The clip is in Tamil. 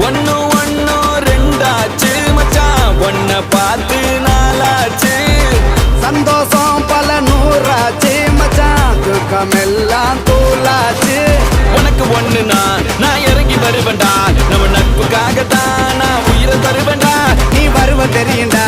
ஒன்னு ஒன்னு ரெண்டாச்சு மச்சான் ஒன்ன பார்த்து நாளாச்சு சந்தோஷம் பல நூறாச்சு மச்சான் துக்கமெல்லாம் தூளாச்சு உனக்கு ஒண்ணுனா நான் இறங்கி வருவேன்டா நம்ம நட்புக்காகத்தான் நான் உயிரை தருவேன்டா நீ வருவ தெரியுண்டா